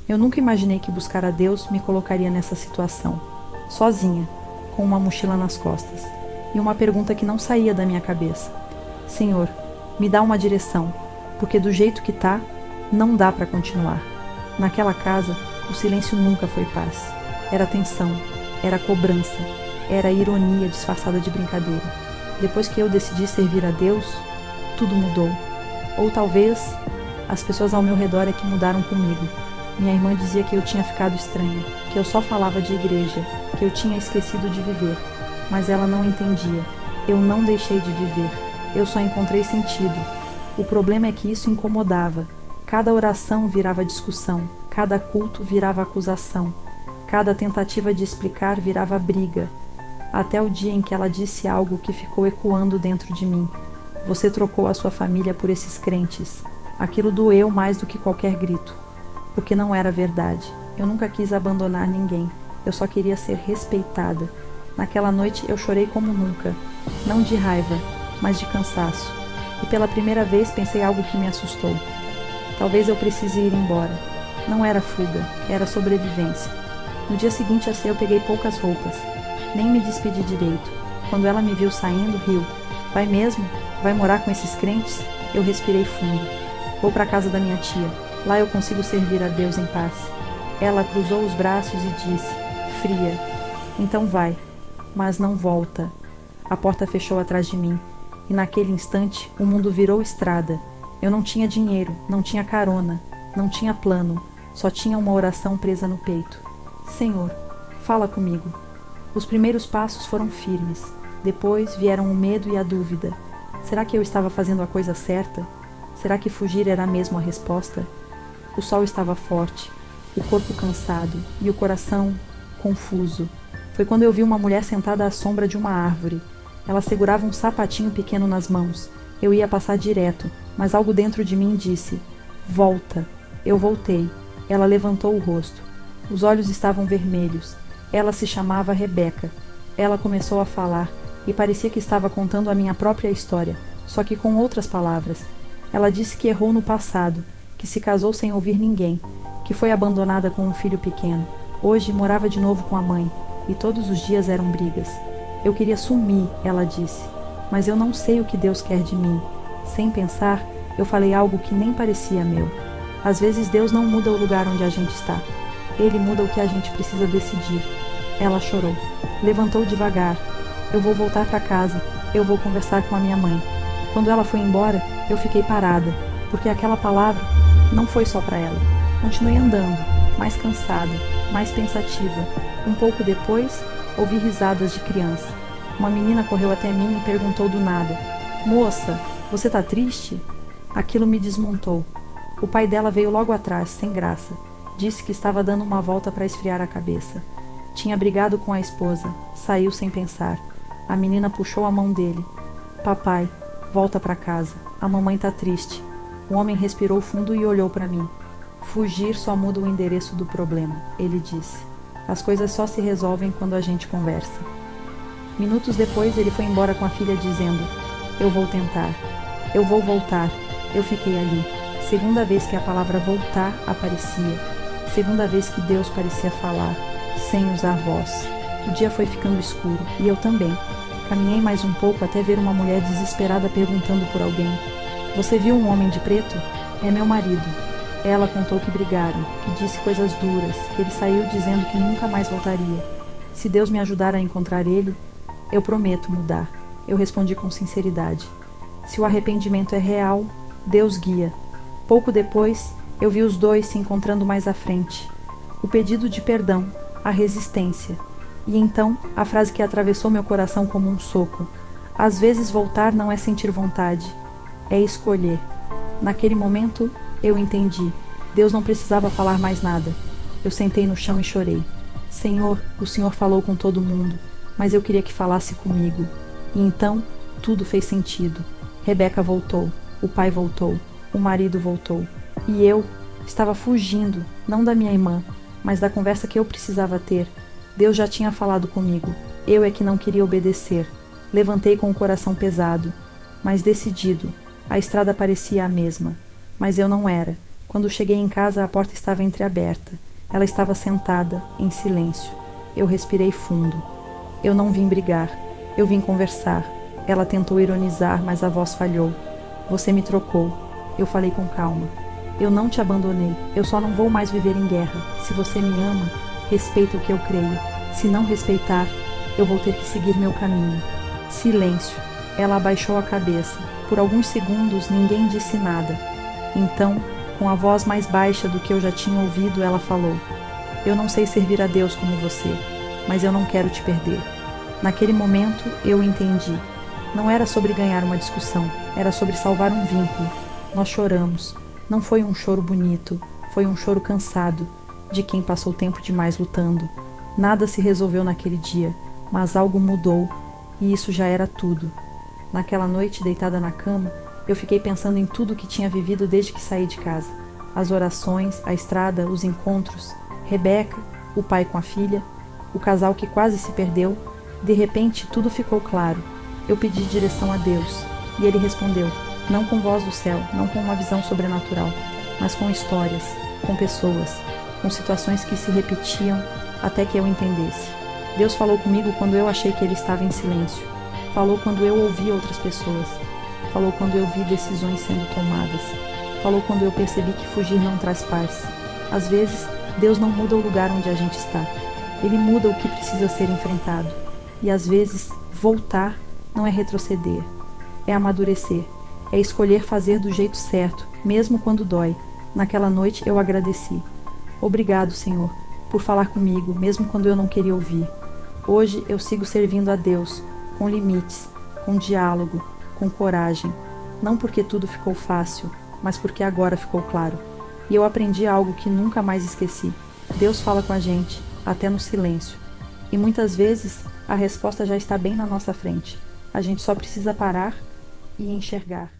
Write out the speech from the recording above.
Eu nunca imaginei que buscar a Deus me colocaria nessa situação, sozinha, com uma mochila nas costas, e uma pergunta que não saía da minha cabeça. Senhor, me dá uma direção, porque do jeito que tá, não dá para continuar. Naquela casa, o silêncio nunca foi paz. Era tensão, era cobrança, era ironia disfarçada de brincadeira. Depois que eu decidi servir a Deus, tudo mudou. Ou talvez as pessoas ao meu redor é que mudaram comigo. Minha irmã dizia que eu tinha ficado estranha, que eu só falava de igreja, que eu tinha esquecido de viver. Mas ela não entendia. Eu não deixei de viver. Eu só encontrei sentido. O problema é que isso incomodava. Cada oração virava discussão, cada culto virava acusação, cada tentativa de explicar virava briga, até o dia em que ela disse algo que ficou ecoando dentro de mim. Você trocou a sua família por esses crentes. Aquilo doeu mais do que qualquer grito, porque não era verdade. Eu nunca quis abandonar ninguém, eu só queria ser respeitada. Naquela noite eu chorei como nunca, não de raiva, mas de cansaço. E pela primeira vez pensei algo que me assustou. Talvez eu precise ir embora. Não era fuga, era sobrevivência. No dia seguinte a ceia eu peguei poucas roupas. Nem me despedi direito. Quando ela me viu saindo, riu. Vai mesmo? Vai morar com esses crentes? Eu respirei fundo. Vou para a casa da minha tia. Lá eu consigo servir a Deus em paz. Ela cruzou os braços e disse, fria, então vai, mas não volta. A porta fechou atrás de mim. E naquele instante, o mundo virou estrada. Eu não tinha dinheiro, não tinha carona, não tinha plano, só tinha uma oração presa no peito. Senhor, fala comigo. Os primeiros passos foram firmes. Depois vieram o medo e a dúvida. Será que eu estava fazendo a coisa certa? Será que fugir era mesmo a resposta? O sol estava forte, o corpo cansado e o coração confuso. Foi quando eu vi uma mulher sentada à sombra de uma árvore. Ela segurava um sapatinho pequeno nas mãos. Eu ia passar direto, mas algo dentro de mim disse, volta. Eu voltei. Ela levantou o rosto. Os olhos estavam vermelhos. Ela se chamava Rebeca. Ela começou a falar e parecia que estava contando a minha própria história, só que com outras palavras. Ela disse que errou no passado, que se casou sem ouvir ninguém, que foi abandonada com um filho pequeno. Hoje morava de novo com a mãe, e todos os dias eram brigas. Eu queria sumir, ela disse, mas eu não sei o que Deus quer de mim. Sem pensar, eu falei algo que nem parecia meu. Às vezes Deus não muda o lugar onde a gente está. Ele muda o que a gente precisa decidir. Ela chorou. Levantou devagar. Eu vou voltar para casa. Eu vou conversar com a minha mãe. Quando ela foi embora, eu fiquei parada, porque aquela palavra não foi só para ela. Continuei andando, mais cansada, mais pensativa. Um pouco depois, ouvi risadas de criança. Uma menina correu até mim e perguntou do nada, moça, você tá triste? Aquilo me desmontou. O pai dela veio logo atrás, sem graça. Disse que estava dando uma volta para esfriar a cabeça. Tinha brigado com a esposa. Saiu sem pensar. A menina puxou a mão dele. Papai, volta para casa. A mamãe tá triste. O homem respirou fundo e olhou para mim. Fugir só muda o endereço do problema, ele disse. As coisas só se resolvem quando a gente conversa. Minutos depois ele foi embora com a filha dizendo, eu vou tentar. Eu vou voltar. Eu fiquei ali. Segunda vez que a palavra voltar aparecia. Segunda vez que Deus parecia falar, sem usar voz. O dia foi ficando escuro, e eu também. Caminhei mais um pouco até ver uma mulher desesperada perguntando por alguém. Você viu um homem de preto? É meu marido. Ela contou que brigaram, que disse coisas duras, que ele saiu dizendo que nunca mais voltaria. Se Deus me ajudar a encontrar ele, eu prometo mudar. Eu respondi com sinceridade. Se o arrependimento é real, Deus guia. Pouco depois, eu vi os dois se encontrando mais à frente. O pedido de perdão, a resistência. E então, a frase que atravessou meu coração como um soco. Às vezes voltar não é sentir vontade, é escolher. Naquele momento, eu entendi. Deus não precisava falar mais nada. Eu sentei no chão e chorei. Senhor, o Senhor falou com todo mundo, mas eu queria que falasse comigo. E então, tudo fez sentido. Rebeca voltou, o pai voltou, o marido voltou. E eu estava fugindo, não da minha irmã, mas da conversa que eu precisava ter. Deus já tinha falado comigo. Eu é que não queria obedecer. Levantei com o coração pesado, mas decidido. A estrada parecia a mesma, mas eu não era. Quando cheguei em casa, a porta estava entreaberta. Ela estava sentada, em silêncio. Eu respirei fundo. Eu não vim brigar. Eu vim conversar. Ela tentou ironizar, mas a voz falhou. Você me trocou. Eu falei com calma. Eu não te abandonei. Eu só não vou mais viver em guerra. Se você me ama, respeita o que eu creio. Se não respeitar, eu vou ter que seguir meu caminho. Silêncio. Ela abaixou a cabeça. Por alguns segundos, ninguém disse nada. Então, com a voz mais baixa do que eu já tinha ouvido, ela falou: Eu não sei servir a Deus como você, mas eu não quero te perder. Naquele momento, eu entendi. Não era sobre ganhar uma discussão, era sobre salvar um vínculo. Nós choramos. Não foi um choro bonito, foi um choro cansado, de quem passou tempo demais lutando. Nada se resolveu naquele dia, mas algo mudou, e isso já era tudo. Naquela noite, deitada na cama, eu fiquei pensando em tudo que tinha vivido desde que saí de casa. As orações, a estrada, os encontros, Rebeca, o pai com a filha, o casal que quase se perdeu. De repente, tudo ficou claro. Eu pedi direção a Deus, e Ele respondeu, não com voz do céu, não com uma visão sobrenatural, mas com histórias, com pessoas, com situações que se repetiam até que eu entendesse. Deus falou comigo quando eu achei que Ele estava em silêncio. Falou quando eu ouvi outras pessoas. Falou quando eu vi decisões sendo tomadas. Falou quando eu percebi que fugir não traz paz. Às vezes, Deus não muda o lugar onde a gente está. Ele muda o que precisa ser enfrentado. E às vezes, voltar não é retroceder, é amadurecer, é escolher fazer do jeito certo, mesmo quando dói. Naquela noite eu agradeci. Obrigado, Senhor, por falar comigo, mesmo quando eu não queria ouvir. Hoje eu sigo servindo a Deus, com limites, com diálogo, com coragem. Não porque tudo ficou fácil, mas porque agora ficou claro. E eu aprendi algo que nunca mais esqueci. Deus fala com a gente, até no silêncio. E muitas vezes a resposta já está bem na nossa frente. A gente só precisa parar e enxergar.